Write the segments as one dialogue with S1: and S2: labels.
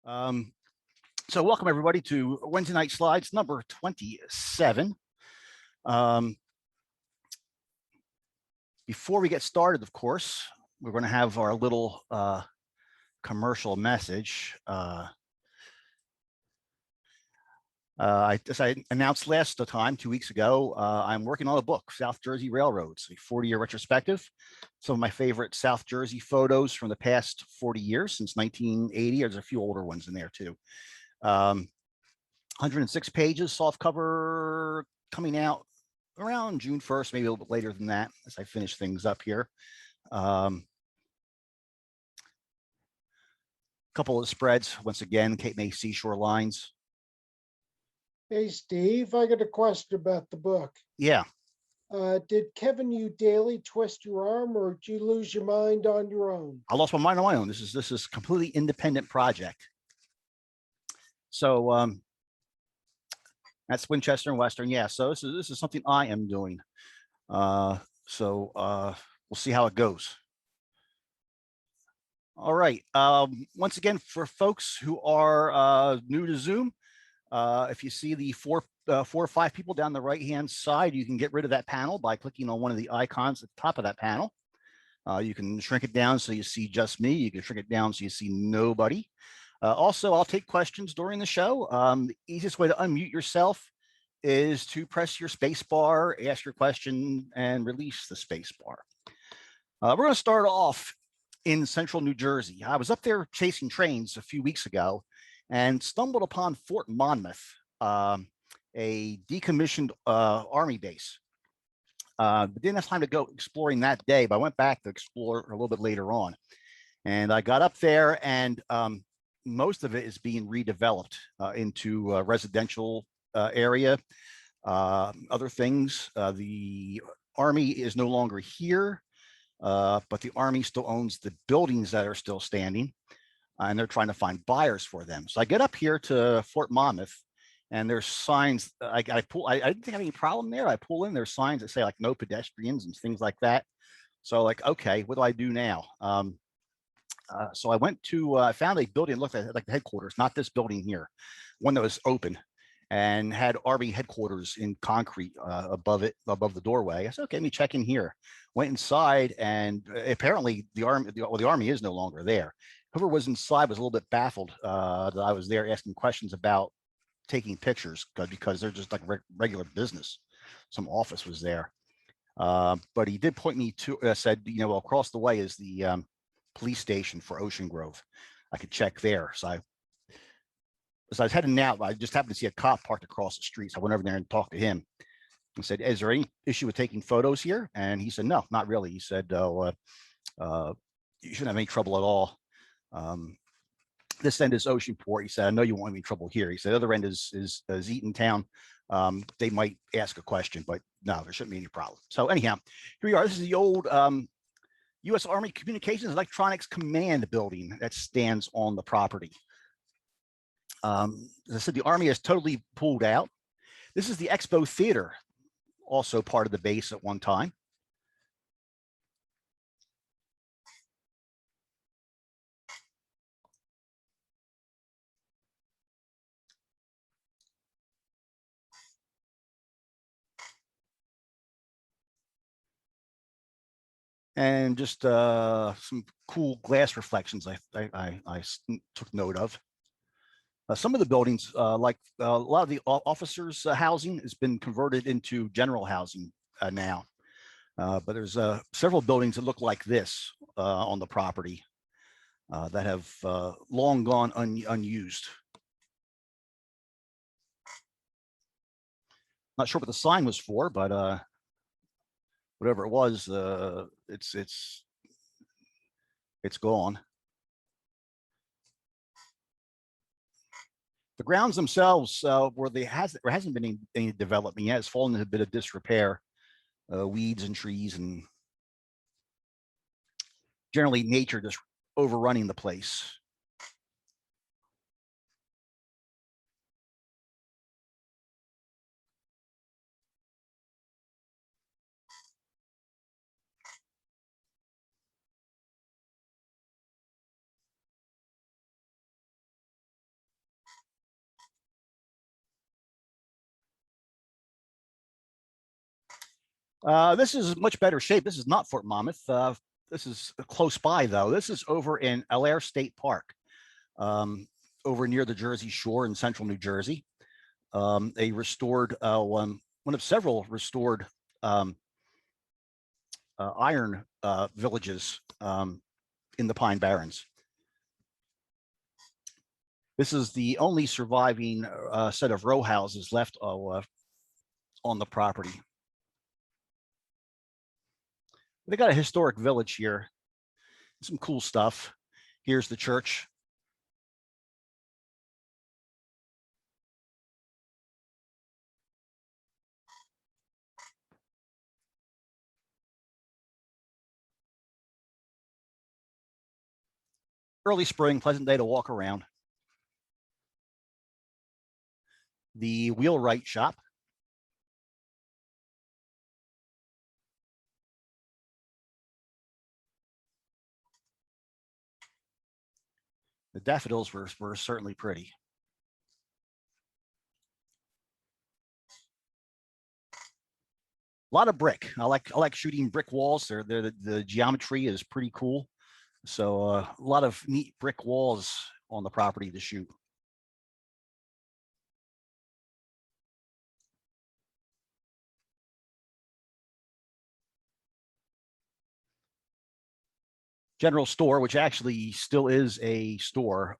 S1: Um, so welcome everybody to Wednesday Night Slides number 27. Before we get started, of course, we're going to have our little commercial message. As I announced last time, 2 weeks ago, I'm working on a book, South Jersey Railroads, a 40-year retrospective. Some of my favorite South Jersey photos from the past 40 years, since 1980. There's a few older ones in there too. 106 pages, soft cover, coming out around June 1st, maybe a little bit later than that as I finish things up here. Couple of spreads, once again, Cape May seashore lines.
S2: Hey, Steve, I got a question about the book.
S1: Yeah.
S2: Did Kevin U. Daly twist your arm, or did you lose your mind on your own?
S1: I lost my mind on my own. This is a completely independent project. So that's Winchester and Western. Yeah. So this is something I am doing. We'll see how it goes. All right. Once again, for folks who are new to Zoom, if you see the four or five people down the right-hand side, you can get rid of that panel by clicking on one of the icons at the top of that panel. You can shrink it down so you see just me. You can shrink it down so you see nobody. Also, I'll take questions during the show. The easiest way to unmute yourself is to press your space bar, ask your question, and release the space bar. We're going to start off in central New Jersey. I was up there chasing trains a few weeks ago and stumbled upon Fort Monmouth, a decommissioned Army base. Didn't have time to go exploring that day, but I went back to explore a little bit later on. And I got up there, and most of it is being redeveloped into a residential area. Other things, the Army is no longer here, but the Army still owns the buildings that are still standing, and they're trying to find buyers for them. So I get up here to Fort Monmouth, and there's signs. I didn't have any problem there. I pull in, there's signs that say like no pedestrians and things like that. So like, okay, what do I do now? So I went to, I found a building, looked at like the headquarters, not this building here, one that was open and had Army headquarters in concrete above the doorway. I said, okay, let me check in here. Went inside, and apparently the Army is no longer there. Whoever was inside was a little bit baffled that I was there asking questions about taking pictures, because they're just like regular business. Some office was there. But he did point me to, said, well, across the way is the police station for Ocean Grove. I could check there. So I was heading out. I just happened to see a cop parked across the street. So I went over there and talked to him and said, is there any issue with taking photos here? And he said, no, not really. He said, you shouldn't have any trouble at all. This end is Oceanport. He said, I know you won't have any trouble here. He said, the other end is Eatontown. They might ask a question, but no, there shouldn't be any problem. So anyhow, here we are. This is the old U.S. Army Communications Electronics Command building that stands on the property. As I said, the Army has totally pulled out. This is the Expo Theater, also part of the base at one time. And just some cool glass reflections I took note of. Some of the buildings, like a lot of the officers' housing, has been converted into general housing now. But there's several buildings that look like this on the property that have long gone unused. Not sure what the sign was for, but whatever it was, it's gone. The grounds themselves, where there hasn't been any development yet, has fallen into a bit of disrepair, weeds and trees, and generally nature just overrunning the place. This is much better shape. This is not Fort Monmouth. This is close by, though. This is over in Allaire State Park, over near the Jersey Shore in central New Jersey. A restored one of several restored iron villages in the Pine Barrens. This is the only surviving set of row houses left on the property. They got a historic village here, some cool stuff. Here's the church. Early spring, pleasant day to walk around. The wheelwright shop. The daffodils were certainly pretty. A lot of brick. I like shooting brick walls. The geometry is pretty cool. So a lot of neat brick walls on the property to shoot. General store, which actually still is a store,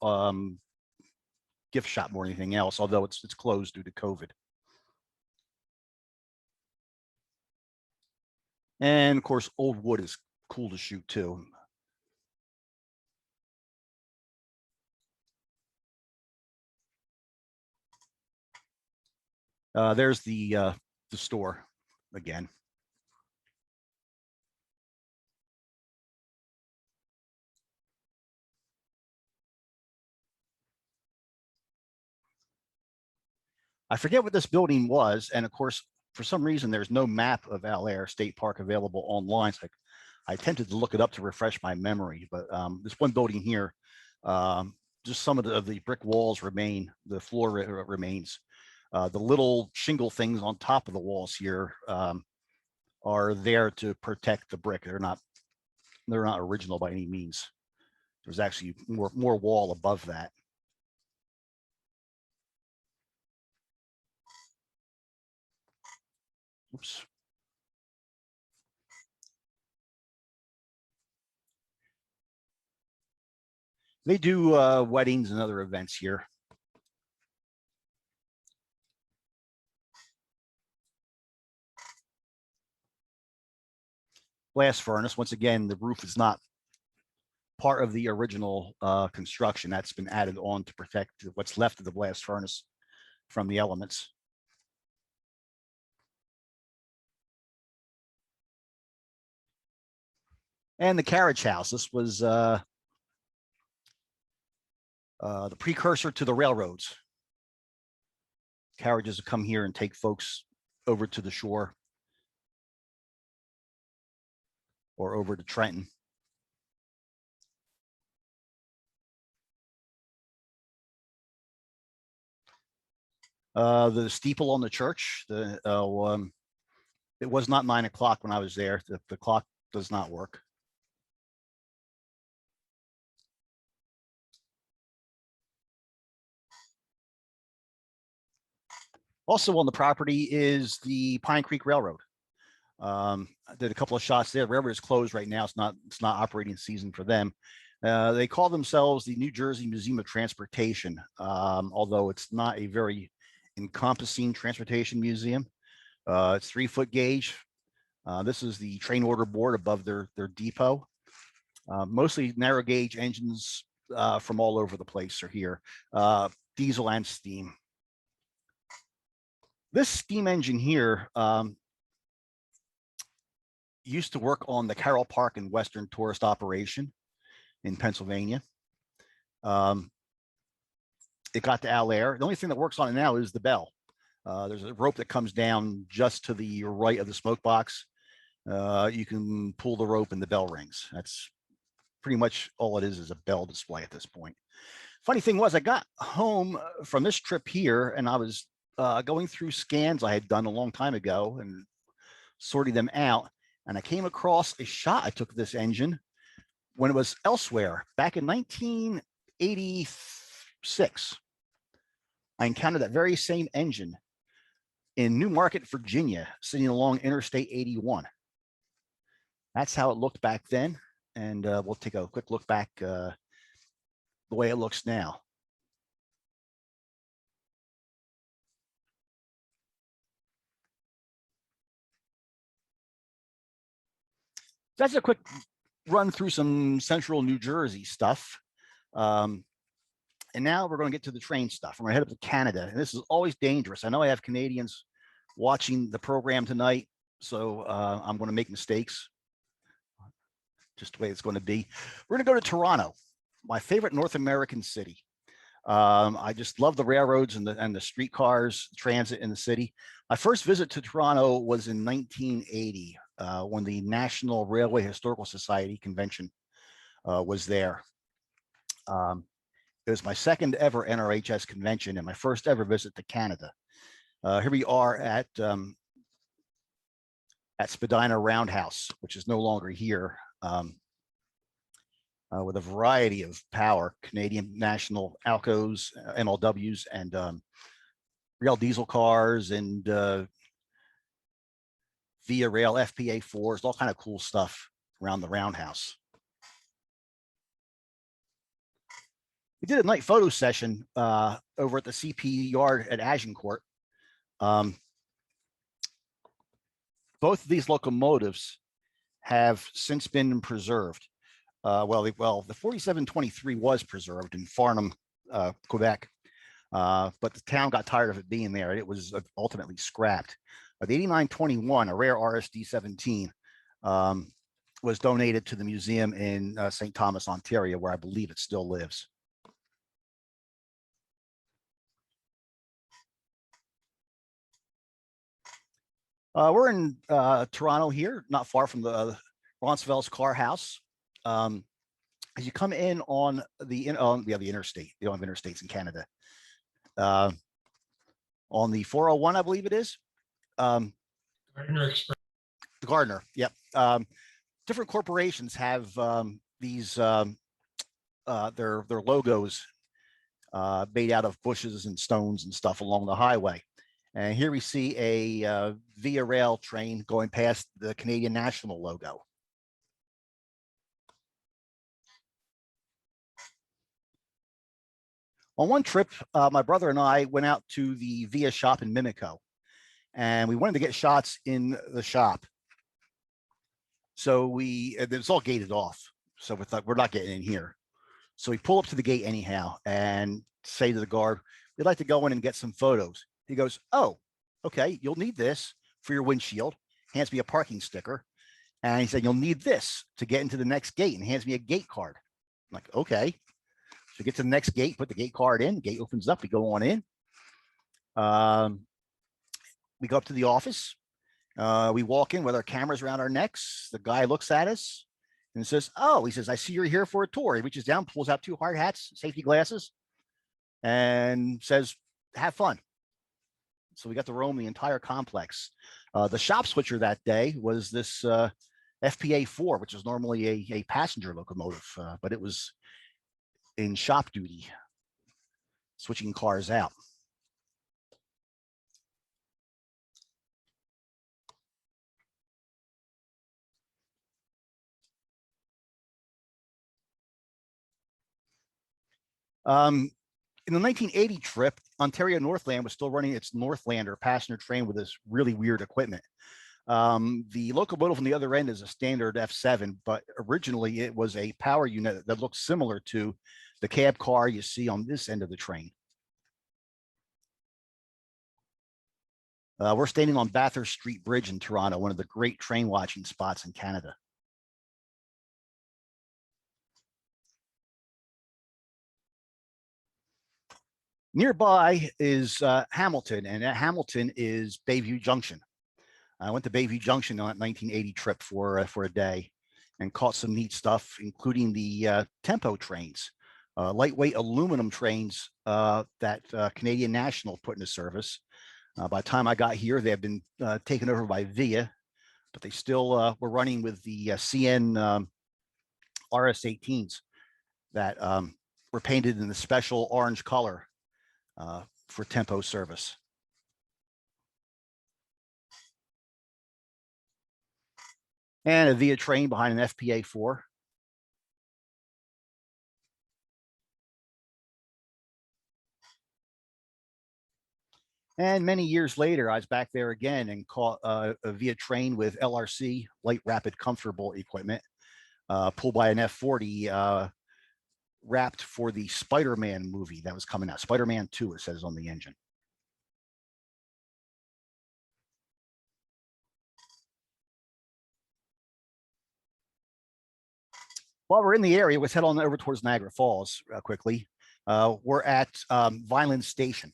S1: gift shop more than anything else, although it's closed due to COVID. And of course, old wood is cool to shoot too. There's the store again. I forget what this building was, and of course, for some reason, there's no map of Allaire State Park available online. So I attempted to look it up to refresh my memory, but this one building here, just some of the brick walls remain, the floor remains. The little shingle things on top of the walls here are there to protect the brick. They're not original by any means. There's actually more wall above that. Oops. They do weddings and other events here. Blast furnace. Once again, the roof is not part of the original construction. That's been added on to protect what's left of the blast furnace from the elements. And the carriage house. This was the precursor to the railroads. Carriages would come here and take folks over to the shore or over to Trenton. The steeple on the church, it was not 9 o'clock when I was there. The clock does not work. Also on the property is the Pine Creek Railroad. I did a couple of shots there. Railroad is closed right now. It's not operating season for them. They call themselves the New Jersey Museum of Transportation, although it's not a very encompassing transportation museum. It's 3-foot gauge. This is the train order board above their depot. Mostly narrow gauge engines from all over the place are here, diesel and steam. This steam engine here used to work on the Carroll Park and Western Tourist Operation in Pennsylvania. It got to Allaire. The only thing that works on it now is the bell. There's a rope that comes down just to the right of the smoke box. You can pull the rope and the bell rings. That's pretty much all it is a bell display at this point. Funny thing was, I got home from this trip here and I was going through scans I had done a long time ago and sorting them out. And I came across a shot I took of this engine when it was elsewhere back in 1986. I encountered that very same engine in Newmarket, Virginia, sitting along Interstate 81. That's how it looked back then. And we'll take a quick look back the way it looks now. That's a quick run through some central New Jersey stuff. And now we're going to get to the train stuff. We're going to head up to Canada. And this is always dangerous. I know I have Canadians watching the program tonight, so I'm going to make mistakes. Just the way it's going to be. We're going to go to Toronto, my favorite North American city. I just love the railroads and the streetcars, transit in the city. My first visit to Toronto was in 1980 when the National Railway Historical Society convention was there. It was my second ever NRHS convention and my first ever visit to Canada. Here we are at Spadina Roundhouse, which is no longer here, with a variety of power, Canadian National Alcos, MLWs, and rail diesel cars, and Via Rail FPA4s, all kind of cool stuff around the Roundhouse. We did a night photo session over at the CP yard at Agincourt. Both of these locomotives have since been preserved. Well, the 4723 was preserved in Farnham, Quebec, but the town got tired of it being there. It was ultimately scrapped. The 8921, a rare RSD 17, was donated to the museum in St. Thomas, Ontario, where I believe it still lives. We're in Toronto here, not far from the Ronceval's Car House. As you come in on the interstate, you don't have interstates in Canada. On the 401, I believe it is.
S3: Gardner Express.
S1: The Gardner, yep. Different corporations have these their logos made out of bushes and stones and stuff along the highway. And here we see a Via Rail train going past the Canadian National logo. On one trip, my brother and I went out to the Via shop in Mimico, and we wanted to get shots in the shop. So it's all gated off. So we thought, we're not getting in here. So we pull up to the gate anyhow and say to the guard, we'd like to go in and get some photos. He goes, oh, okay, you'll need this for your windshield. Hands me a parking sticker. And he said, you'll need this to get into the next gate, and hands me a gate card. I'm like, okay. So we get to the next gate, put the gate card in, the gate opens up, we go on in. We go up to the office. We walk in with our cameras around our necks. The guy looks at us and says, oh, he says, I see you're here for a tour. He reaches down, pulls out 2 hard hats, safety glasses, and says, have fun. So we got to roam the entire complex. The shop switcher that day was this FPA4, which is normally a passenger locomotive, but it was in shop duty, switching cars out. In the 1980 trip, Ontario Northland was still running its Northlander passenger train with this really weird equipment. The locomotive on the other end is a standard F7, but originally it was a power unit that looks similar to the cab car you see on this end of the train. We're standing on Bathurst Street Bridge in Toronto, one of the great train watching spots in Canada. Nearby is Hamilton, and at Hamilton is Bayview Junction. I went to Bayview Junction on that 1980 trip for a day and caught some neat stuff, including the tempo trains, lightweight aluminum trains that Canadian National put into service. By the time I got here, they have been taken over by Via, but they still were running with the CN RS-18s that were painted in the special orange color for tempo service. And a via train behind an FPA-4. And many years later, I was back there again and caught a via train with LRC, light, rapid, comfortable equipment, pulled by an F-40, wrapped for the Spider-Man movie that was coming out. Spider-Man 2, it says on the engine. While we're in the area, let's head on over towards Niagara Falls quickly. We're at Vineland Station.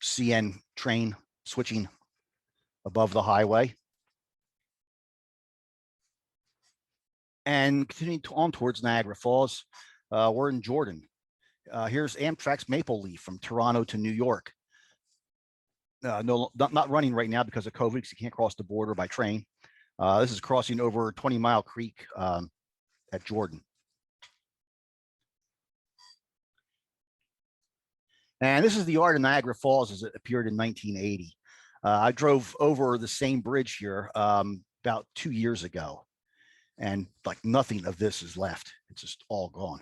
S1: CN train switching above the highway. And continuing on towards Niagara Falls, we're in Jordan. Here's Amtrak's Maple Leaf from Toronto to New York. No, not running right now because of COVID, because you can't cross the border by train. This is crossing over 20 Mile Creek at Jordan. And this is the art of Niagara Falls as it appeared in 1980. I drove over the same bridge here about 2 years ago, and like nothing of this is left. It's just all gone.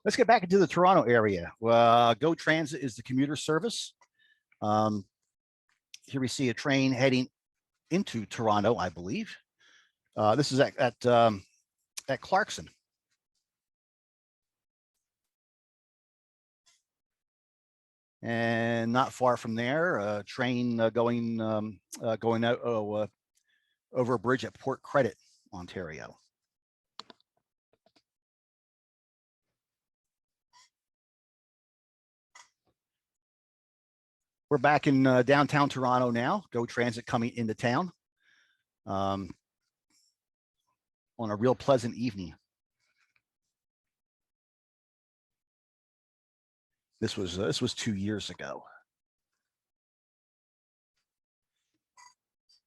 S1: Let's get back into the Toronto area. Go Transit is the commuter service. Here we see a train heading into Toronto, I believe. This is at Clarkson. And not far from there, a train going out over a bridge at Port Credit, Ontario. We're back in downtown Toronto now. Go Transit coming into town on a real pleasant evening. This was 2 years ago.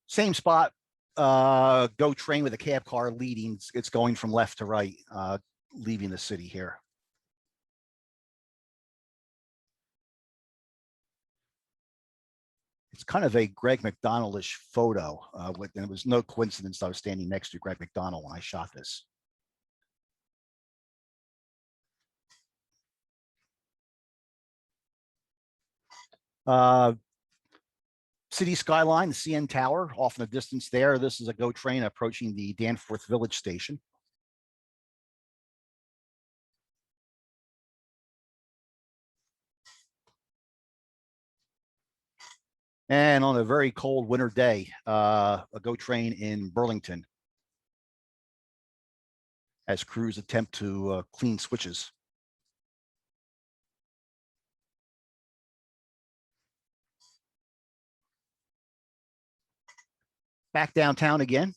S1: Same spot. Go train with a cab car leading. It's going from left to right, leaving the city here. It's kind of a Greg McDonald-ish photo, and it was no coincidence I was standing next to Greg McDonald when I shot this. City skyline, the CN Tower, off in the distance there. This is a Go train approaching the Danforth Village Station. And on a very cold winter day, a Go train in Burlington as crews attempt to clean switches. Back downtown again.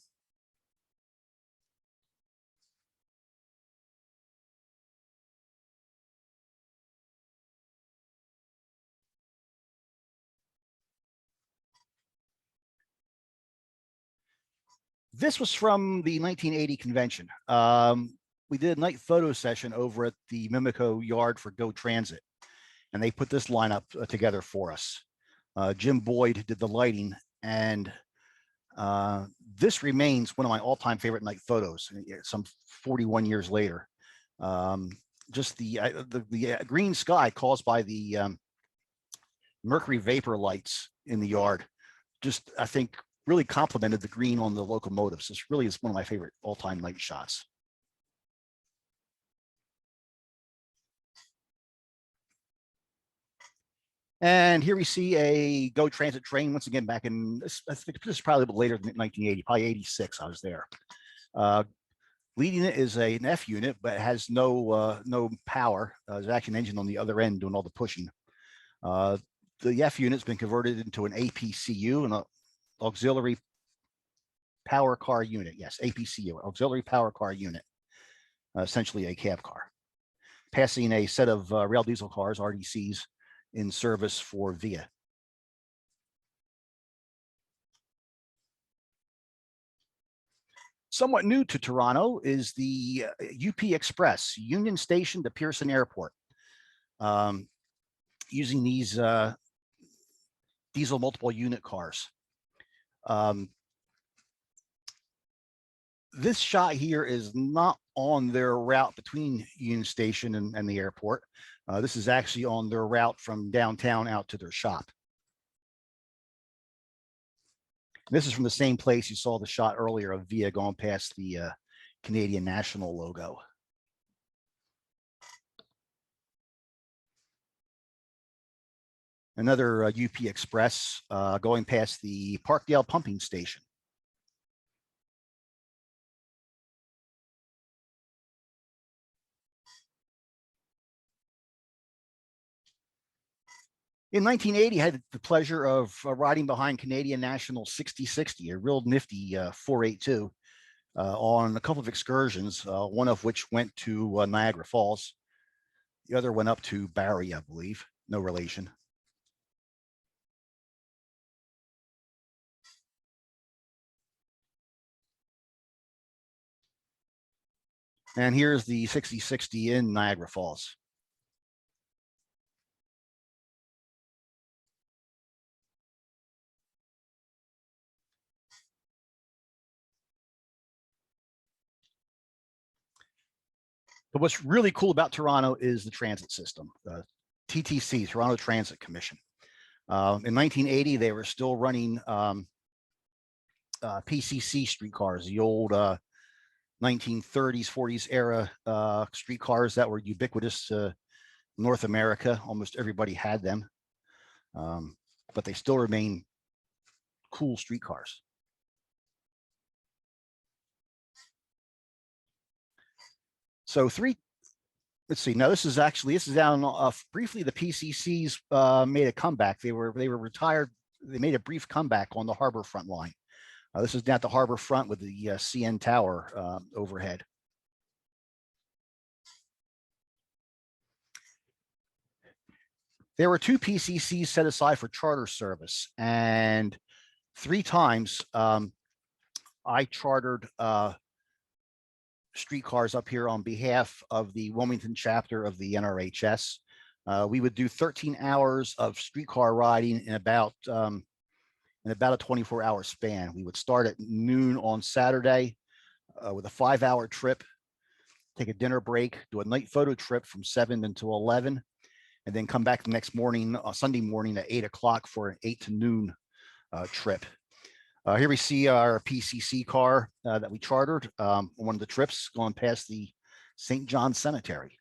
S1: This was from the 1980 convention. We did a night photo session over at the Mimico Yard for Go Transit, and they put this lineup together for us. Jim Boyd did the lighting, and this remains one of my all-time favorite night photos, some 41 years later. Just the green sky caused by the mercury vapor lights in the yard, just, I think, really complemented the green on the locomotives. This really is one of my favorite all-time night shots. And here we see a Go Transit train once again back in, I think this is probably a little later than 1980, probably 86. I was there. Leading it is an F unit, but it has no power. There's actually an engine on the other end doing all the pushing. The F unit's been converted into an APCU, an auxiliary power car unit. Yes, APCU, auxiliary power car unit, essentially a cab car, passing a set of rail diesel cars, RDCs, in service for VIA. Somewhat new to Toronto is the UP Express, Union Station to Pearson Airport. Using these diesel multiple unit cars. This shot here is not on their route between Union Station and the airport. This is actually on their route from downtown out to their shop. This is from the same place you saw the shot earlier of VIA going past the Canadian National logo. Another UP Express going past the Parkdale pumping station. In 1980, I had the pleasure of riding behind Canadian National 6060, a real nifty 482, on a couple of excursions, one of which went to Niagara Falls. The other went up to Barrie, I believe, no relation. And here's the 6060 in Niagara Falls. But what's really cool about Toronto is the transit system, the TTC, Toronto Transit Commission. In 1980, they were still running PCC streetcars, the old 1930s, 40s era streetcars that were ubiquitous to North America. Almost everybody had them, but they still remain cool streetcars. So let's see. Now this is down briefly. The PCCs made a comeback. They were retired. They made a brief comeback on the harbor front line. This is down at the harbor front with the CN Tower overhead. There were 2 PCCs set aside for charter service, and 3 times I chartered streetcars up here on behalf of the Wilmington chapter of the NRHS. We would do 13 hours of streetcar riding in about a 24-hour span. We would start at noon on Saturday with a 5-hour trip, take a dinner break, do a night photo trip from 7 until 11, and then come back the next morning, Sunday morning at 8 o'clock for an 8 to noon trip. Here we see our PCC car that we chartered on one of the trips going past the St. John Cemetery.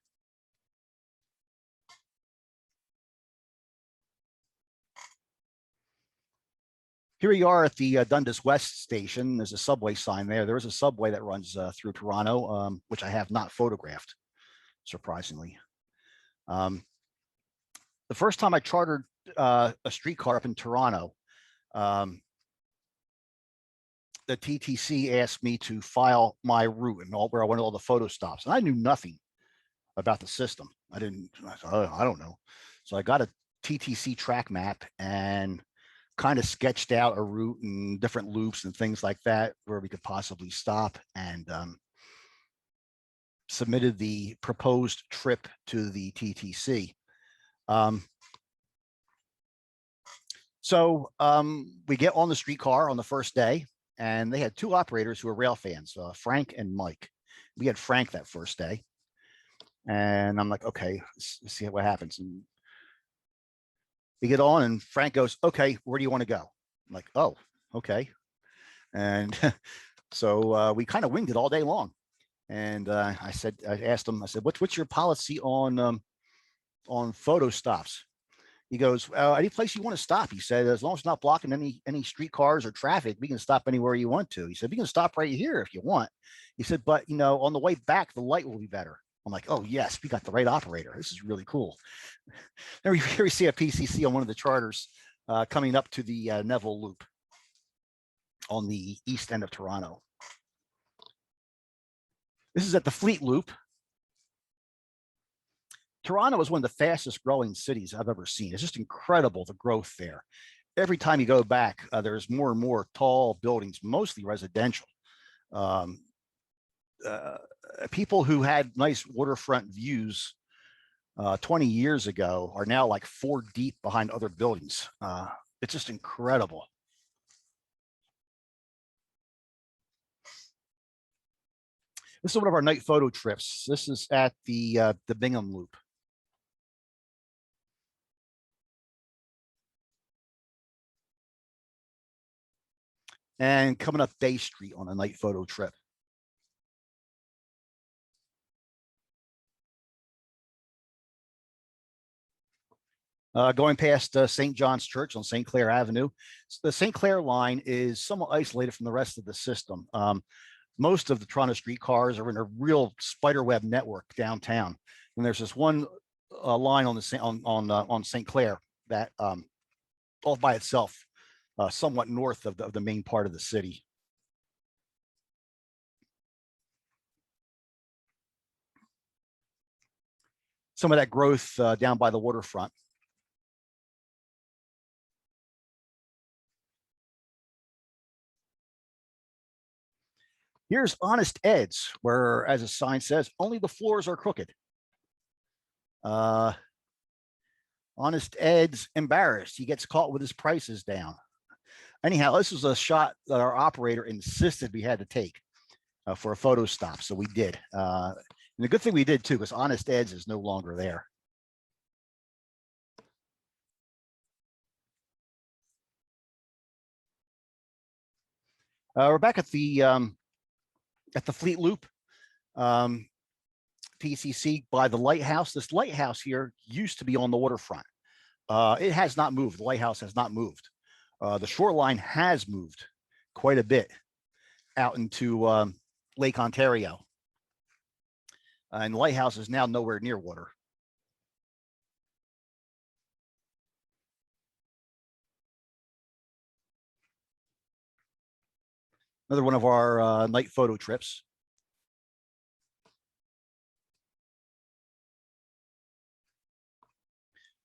S1: Here we are at the Dundas West station. There's a subway sign there. There is a subway that runs through Toronto, which I have not photographed, surprisingly. The first time I chartered a streetcar up in Toronto, the TTC asked me to file my route and where I went to all the photo stops. And I knew nothing about the system. I don't know. So I got a TTC track map and kind of sketched out a route and different loops and things like that where we could possibly stop, and submitted the proposed trip to the TTC. So we get on the streetcar on the first day, and they had 2 operators who were rail fans, Frank and Mike. We had Frank that first day, and I'm like, okay, let's see what happens. And we get on, and Frank goes, okay, where do you want to go? I'm like, oh, okay. And so we kind of winged it all day long. And I asked him, I said, what's your policy on photo stops? He goes, any place you want to stop. He said, as long as it's not blocking any street cars or traffic, we can stop anywhere you want to. He said, we can stop right here if you want. He said, but on the way back, the light will be better. I'm like, oh yes, we got the right operator. This is really cool. Here we see a PCC on one of the charters coming up to the Neville Loop on the east end of Toronto. This is at the Fleet Loop. Toronto is one of the fastest growing cities I've ever seen. It's just incredible, the growth there. Every time you go back, there's more and more tall buildings, mostly residential. Um, People who had nice waterfront views 20 years ago are now like 4 deep behind other buildings. It's just incredible. This is one of our night photo trips. This is at the Bingham Loop. And coming up Bay Street on a night photo trip. Going past St. John's Church on St. Clair Avenue. The St. Clair line is somewhat isolated from the rest of the system. Most of the Toronto streetcars are in a real spiderweb network downtown. And there's this one line on St. Clair that all by itself, somewhat north of the main part of the city. Some of that growth down by the waterfront. Here's Honest Ed's, where, as a sign says, only the floors are crooked. Honest Ed's embarrassed. He gets caught with his prices down. Anyhow, this was a shot that our operator insisted we had to take for a photo stop, so we did. And the good thing we did too, because Honest Ed's is no longer there. We're back at the Fleet Loop, PCC by the lighthouse. This lighthouse here used to be on the waterfront. It has not moved. The lighthouse has not moved. The shoreline has moved quite a bit out into Lake Ontario. And the lighthouse is now nowhere near water. Another one of our night photo trips.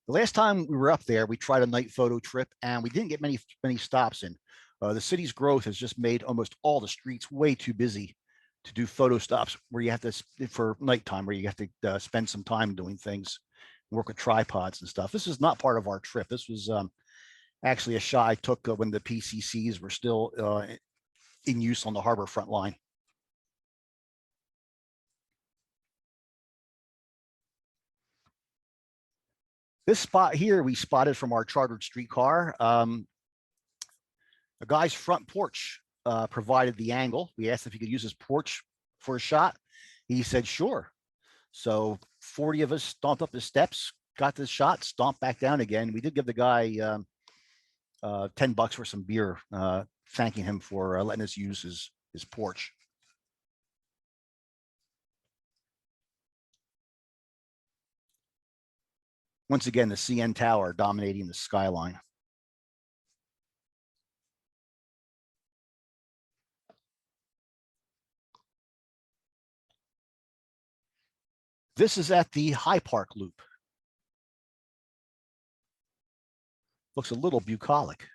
S1: The last time we were up there, we tried a night photo trip and we didn't get many stops in. The city's growth has just made almost all the streets way too busy to do photo stops where you have to, for nighttime, where you have to spend some time doing things, work with tripods and stuff. This is not part of our trip. This was actually a shot I took when the PCCs were still in use on the harbor front line. This spot here we spotted from our chartered streetcar. A guy's front porch provided the angle. We asked if he could use his porch for a shot. He said, sure. So 40 of us stomped up the steps, got this shot, stomped back down again. We did give the guy $10 for some beer, thanking him for letting us use his porch. Once again, the CN Tower dominating the skyline. This is at the High Park Loop. Looks a little bucolic.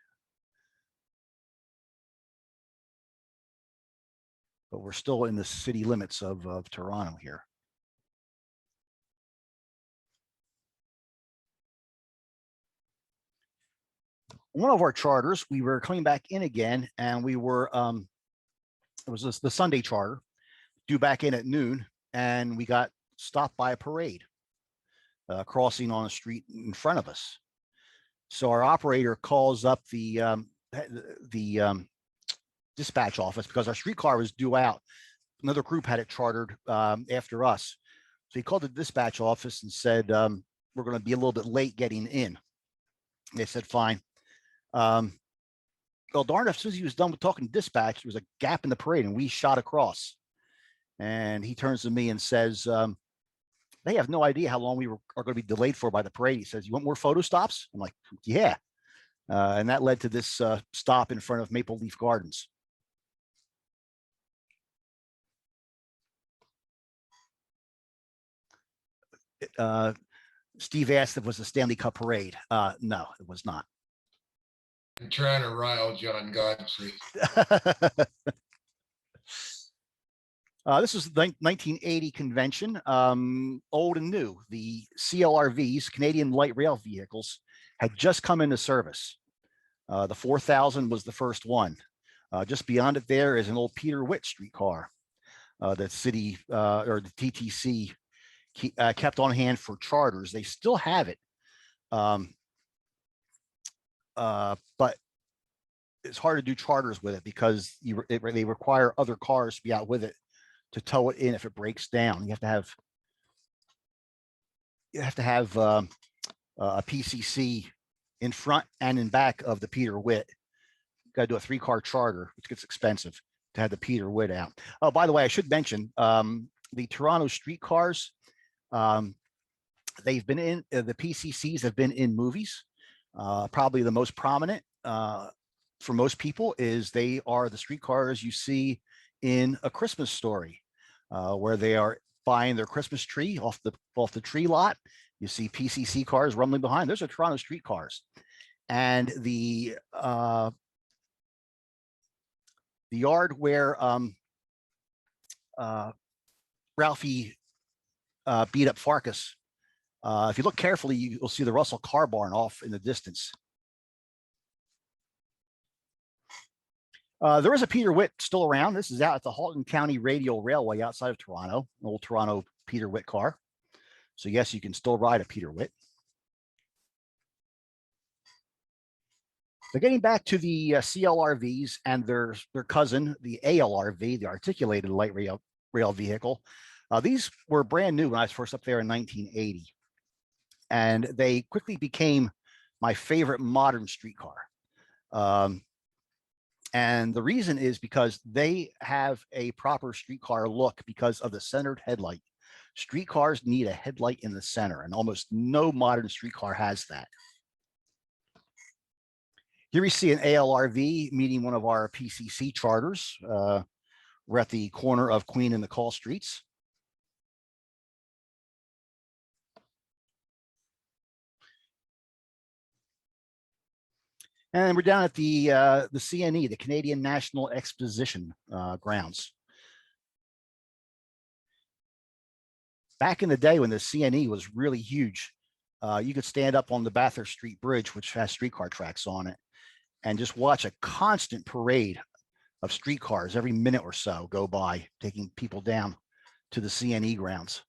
S1: But we're still in the city limits of Toronto here. One of our charters, we were coming back in again, and we were, it was the Sunday charter, due back in at noon, and we got stopped by a parade crossing on a street in front of us. So our operator calls up the dispatch office because our streetcar was due out. Another group had it chartered after us. So he called the dispatch office and said, we're going to be a little bit late getting in. They said, fine. Well, darn, as soon as he was done with talking to dispatch, there was a gap in the parade and we shot across. And he turns to me and says, they have no idea how long we are going to be delayed for by the parade. He says, you want more photo stops? I'm like, yeah. And that led to this stop in front of Maple Leaf Gardens. Steve asked if it was the Stanley Cup parade. No, it was not.
S3: I'm trying to rile John Godfrey.
S1: This was the 1980 convention, old and new. The CLRVs, Canadian Light Rail Vehicles, had just come into service. The 4000 was the first one. Just beyond it there is an old Peter Witt streetcar that city or the TTC kept on hand for charters. They still have it, but it's hard to do charters with it because they require other cars to be out with it to tow it in if it breaks down. You have to have a PCC in front and in back of the Peter Witt. You got to do a 3-car charter, which gets expensive to have the Peter Witt out. Oh, by the way, I should mention the Toronto streetcars. They've been in the PCCs have been in movies. Probably the most prominent for most people is they are the streetcars you see in A Christmas Story, where they are buying their Christmas tree off the tree lot. You see PCC cars rumbling behind. Those are Toronto streetcars, and the yard where Ralphie beat up Farkas. If you look carefully, you'll see the Russell car barn off in the distance. There is a Peter Witt still around. This is out at the Halton County Radial Railway outside of Toronto, an old Toronto Peter Witt car. So yes, you can still ride a Peter Witt. But getting back to the CLRVs and their cousin, the ALRV, the Articulated Light Rail Vehicle. These were brand new when I was first up there in 1980. And they quickly became my favorite modern streetcar. And the reason is because they have a proper streetcar look because of the centered headlight. Streetcars need a headlight in the center, and almost no modern streetcar has that. Here we see an ALRV meeting one of our PCC charters. We're at the corner of Queen and McCall Streets. And we're down at the CNE, the Canadian National Exposition grounds. Back in the day when the CNE was really huge, you could stand up on the Bathurst Street Bridge, which has streetcar tracks on it, and just watch a constant parade of streetcars every minute or so go by, taking people down to the CNE grounds.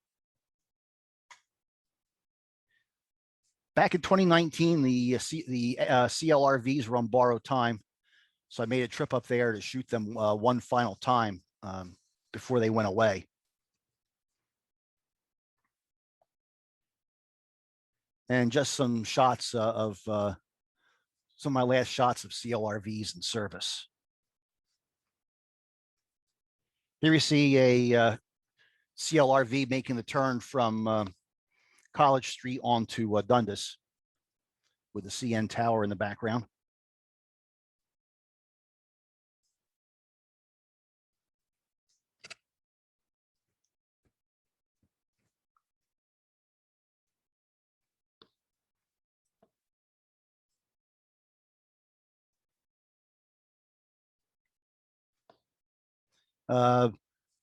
S1: Back in 2019, the CLRVs were on borrowed time, so I made a trip up there to shoot them one final time before they went away. And just some shots of some of my last shots of CLRVs in service. Here you see a CLRV making the turn from College Street onto Dundas with the CN Tower in the background.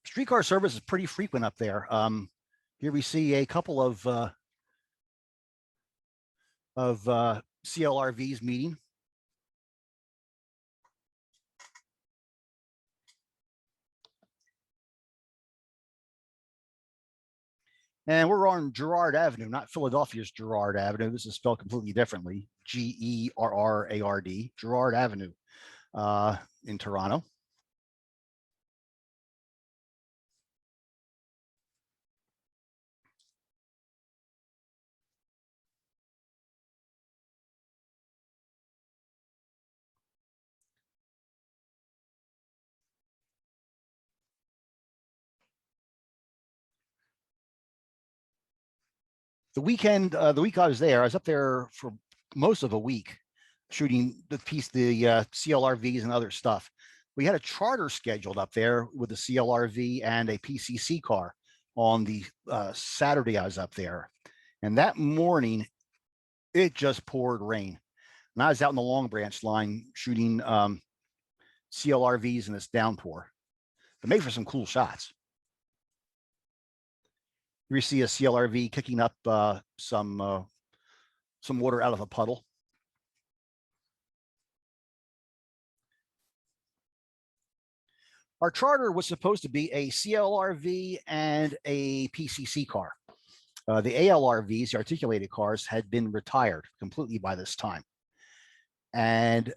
S1: Streetcar service is pretty frequent up there. Here we see a couple of CLRVs meeting. And we're on Gerrard Avenue, not Philadelphia's Gerrard Avenue. This is spelled completely differently. Gerrard, Gerrard Avenue in Toronto. The week I was there, I was up there for most of a week shooting the CLRVs and other stuff. We had a charter scheduled up there with a CLRV and a PCC car on the Saturday I was up there. And that morning, it just poured rain. And I was out in the Long Branch line shooting CLRVs in this downpour. But made for some cool shots. You see a CLRV kicking up some water out of a puddle. Our charter was supposed to be a CLRV and a PCC car. The ALRVs, the articulated cars, had been retired completely by this time. And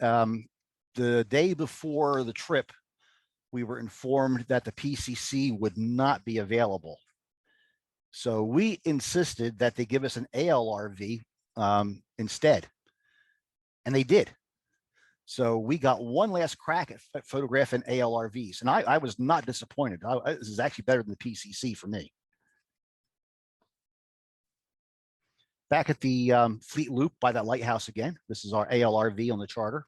S1: the day before the trip, we were informed that the PCC would not be available. So we insisted that they give us an ALRV instead. And they did. So we got one last crack at photographing ALRVs. And I was not disappointed. This is actually better than the PCC for me. Back at the Fleet Loop by that lighthouse again. This is our ALRV on the charter.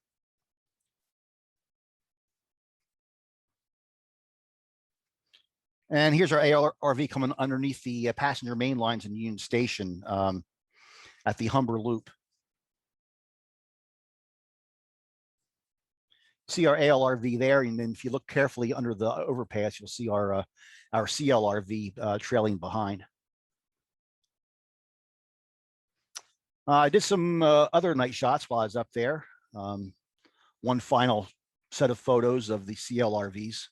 S1: And here's our ALRV coming underneath the passenger main lines in Union Station at the Humber Loop. See our ALRV there, and then if you look carefully under the overpass, you'll see our CLRV trailing behind. I did some other night shots while I was up there. One final set of photos of the CLRVs.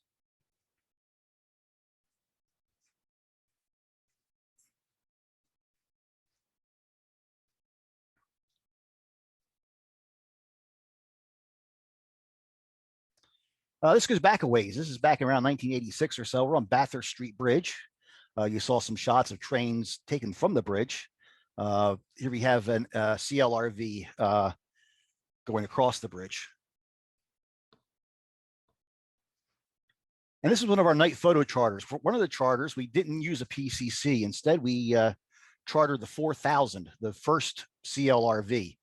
S1: This goes back a ways. This is back around 1986 or so. We're on Bathurst Street Bridge. You saw some shots of trains taken from the bridge. Here we have an CLRV going across the bridge. And this is one of our night photo charters. For one of the charters, we didn't use a PCC. Instead, we chartered the 4000, the first CLRV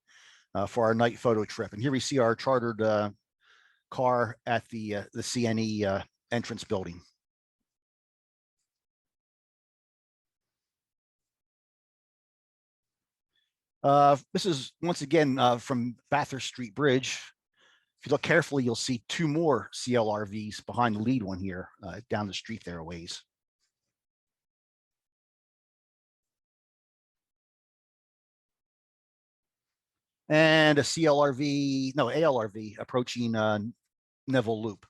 S1: for our night photo trip. And here we see our chartered car at the CNE entrance building. This is once again from Bathurst Street Bridge. If you look carefully, you'll see two more CLRVs behind the lead one here, down the street there a ways. And a ALRV approaching Neville Loop.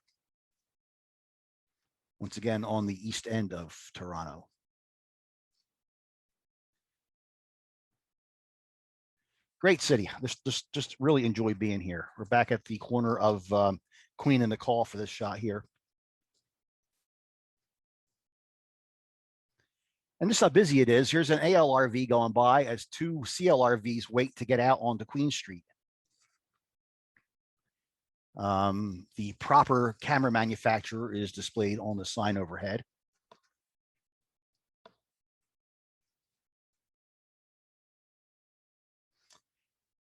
S1: Once again, on the east end of Toronto. Great city. Just really enjoy being here. We're back at the corner of Queen and the Call for this shot here. And this is how busy it is. Here's an ALRV going by as two CLRVs wait to get out onto Queen Street. The proper camera manufacturer is displayed on the sign overhead.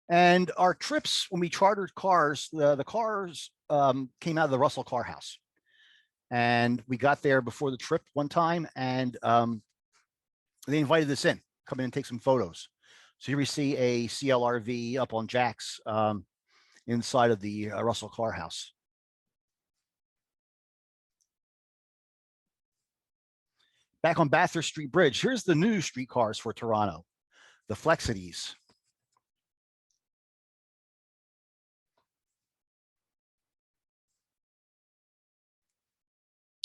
S1: And our trips, when we chartered cars, the cars came out of the Russell Car House. And we got there before the trip one time, and they invited us in, come in and take some photos. So here we see a CLRV up on jacks inside of the Russell Car House. Back on Bathurst Street Bridge, here's the new streetcars for Toronto, the Flexities.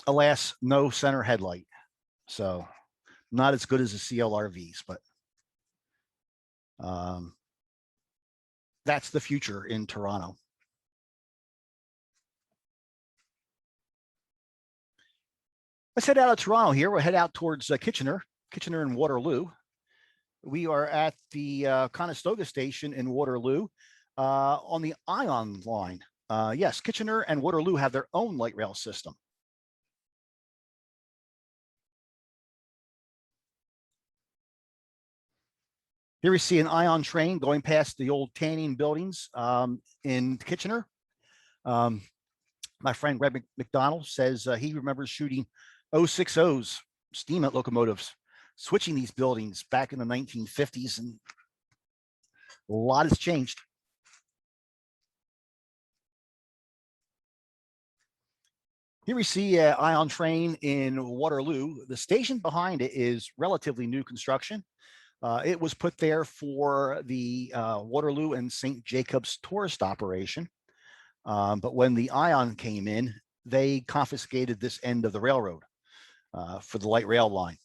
S1: Alas, no center headlight. So not as good as the CLRVs, but that's the future in Toronto. Let's head out of Toronto here. We'll head out towards Kitchener and Waterloo. We are at the Conestoga station in Waterloo on the Ion line. Yes, Kitchener and Waterloo have their own light rail system. Here we see an Ion train going past the old tanning buildings in Kitchener. My friend Greg McDonald says he remembers shooting 060s steam locomotives switching these buildings back in the 1950s, and a lot has changed. Here we see an Ion train in Waterloo. The station behind it is relatively new construction. It was put there for the Waterloo and St. Jacobs tourist operation. But when the Ion came in, they confiscated this end of the railroad for the light rail line.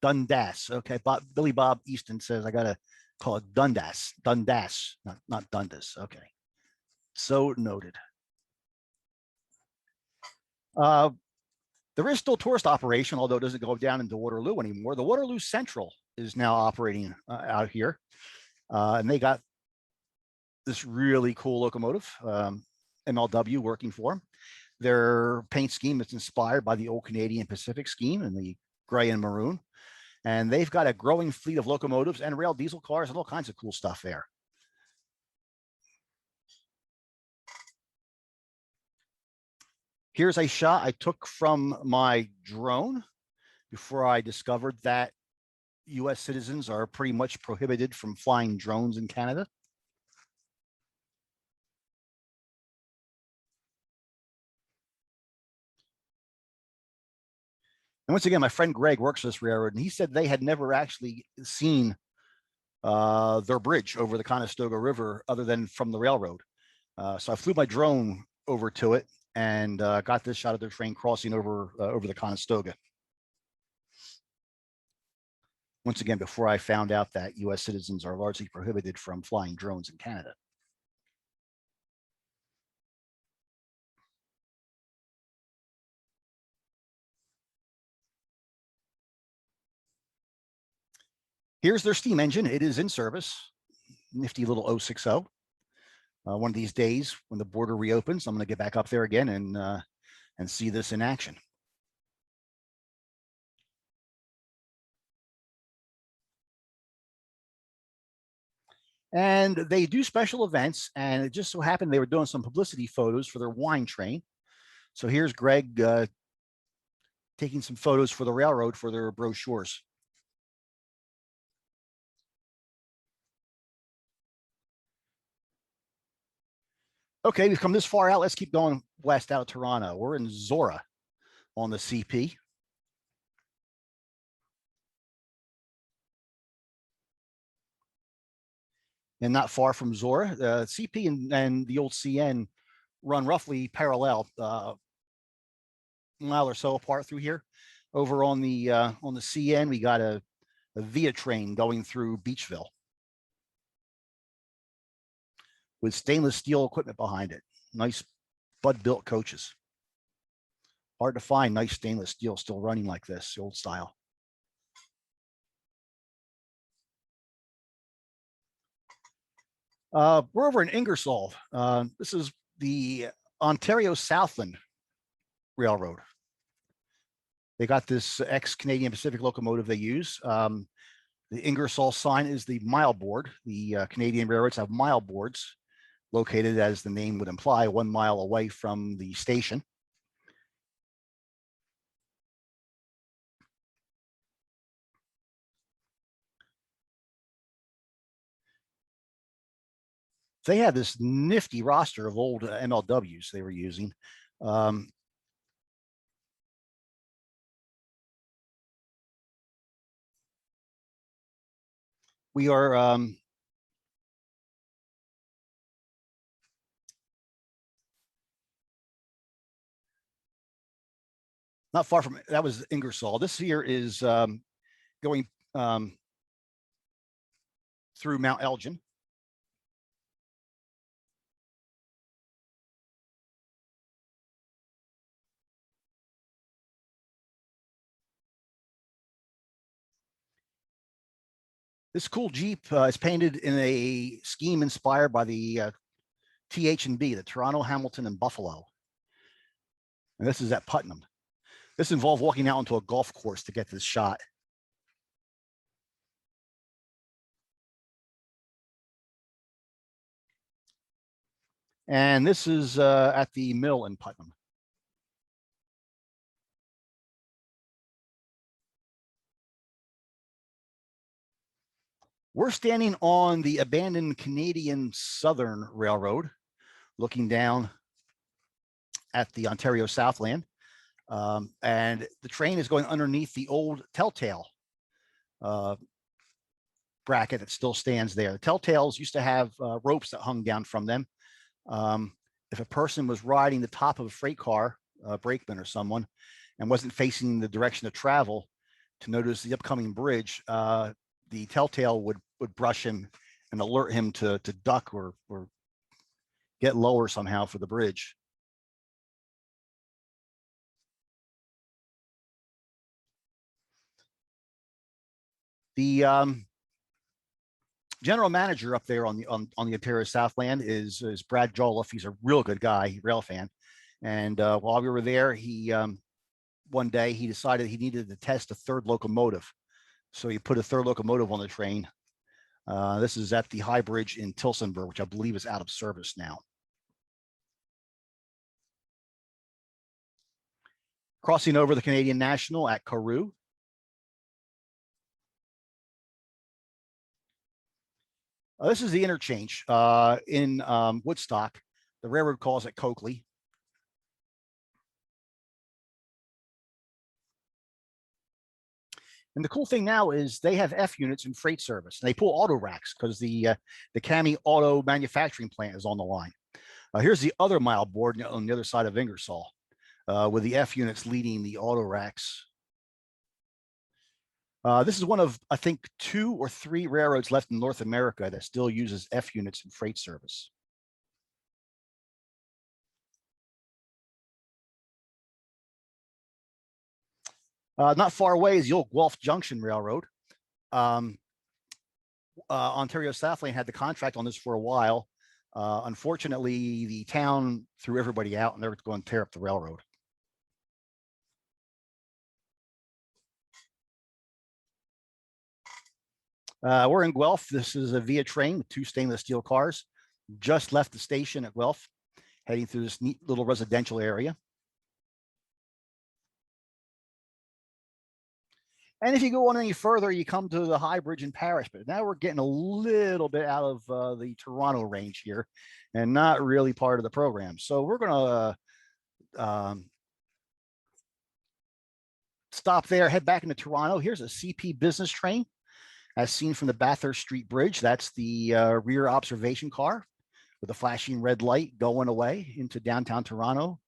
S1: Dundas. Okay, Billy Bob Easton says I gotta call it Dundas. Dundas, not Dundas. Okay, so noted. There is still tourist operation, although it doesn't go down into Waterloo anymore. The Waterloo Central is now operating out here, and they got this really cool locomotive, MLW, working for them. Their paint scheme is inspired by the old Canadian Pacific scheme in the gray and maroon. And they've got a growing fleet of locomotives and rail diesel cars and all kinds of cool stuff there. Here's a shot I took from my drone before I discovered that US citizens are pretty much prohibited from flying drones in Canada. And once again, my friend Greg works for this railroad, and he said they had never actually seen their bridge over the Conestoga River other than from the railroad. So I flew my drone over to it and got this shot of their train crossing over the Conestoga. Once again, before I found out that US citizens are largely prohibited from flying drones in Canada. Here's their steam engine. It is in service. Nifty little 060. One of these days when the border reopens, I'm going to get back up there again and see this in action. And they do special events, and it just so happened they were doing some publicity photos for their wine train. So here's Greg taking some photos for the railroad for their brochures. Okay, we've come this far out. Let's keep going west out of Toronto. We're in Zora on the CP. And not far from Zora, the CP and the old CN run roughly parallel, a mile or so apart through here. Over on the CN, we got a Via train going through Beachville with stainless steel equipment behind it. Nice Bud-built coaches. Hard to find nice stainless steel still running like this, the old style. We're over in Ingersoll. This is the Ontario Southland Railroad. They got this ex-Canadian Pacific locomotive they use. The Ingersoll sign is the mile board. The Canadian railroads have mile boards located, as the name would imply, 1 mile away from the station. They had this nifty roster of old MLWs they were using. We are not far from, that was Ingersoll. This here is going through Mount Elgin. This cool Jeep is painted in a scheme inspired by the TH&B, the Toronto, Hamilton, and Buffalo. And this is at Putnam. This involved walking out onto a golf course to get this shot. And this is at the mill in Putnam. We're standing on the abandoned Canadian Southern Railroad, looking down at the Ontario Southland. And the train is going underneath the old Telltale bracket that still stands there. The Telltales used to have ropes that hung down from them. If a person was riding the top of a freight car, a brakeman or someone, and wasn't facing the direction of travel to notice the upcoming bridge, the Telltale would brush him and alert him to duck or get lower somehow for the bridge. The general manager up there on the Ontario Southland is Brad Jolliffe. He's a real good guy, rail fan. And while we were there, he one day he decided he needed to test a third locomotive. So he put a third locomotive on the train. This is at the High Bridge in Tillsonburg, which I believe is out of service now. Crossing over the Canadian National at Carew. This is the interchange in Woodstock. The railroad calls it Coakley. And the cool thing now is they have F units in freight service. And they pull auto racks because the Cami Auto Manufacturing Plant is on the line. Here's the other mile board on the other side of Ingersoll, with the F units leading the auto racks. This is one of, I think, 2 or 3 railroads left in North America that still uses F units in freight service. Not far away is the old Guelph Junction Railroad. Ontario Southland had the contract on this for a while. Unfortunately, the town threw everybody out and they're going to tear up the railroad. We're in Guelph. This is a Via train with 2 stainless steel cars. Just left the station at Guelph, heading through this neat little residential area. And if you go on any further, you come to the High Bridge in Paris. But now we're getting a little bit out of the Toronto range here and not really part of the program. So we're going to stop there, head back into Toronto. Here's a CP business train as seen from the Bathurst Street Bridge. That's the rear observation car with a flashing red light going away into downtown Toronto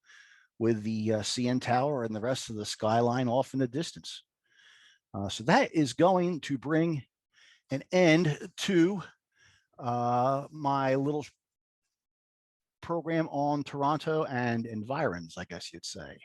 S1: with the CN Tower and the rest of the skyline off in the distance. So that is going to bring an end to my little program on Toronto and environs, I guess you'd say.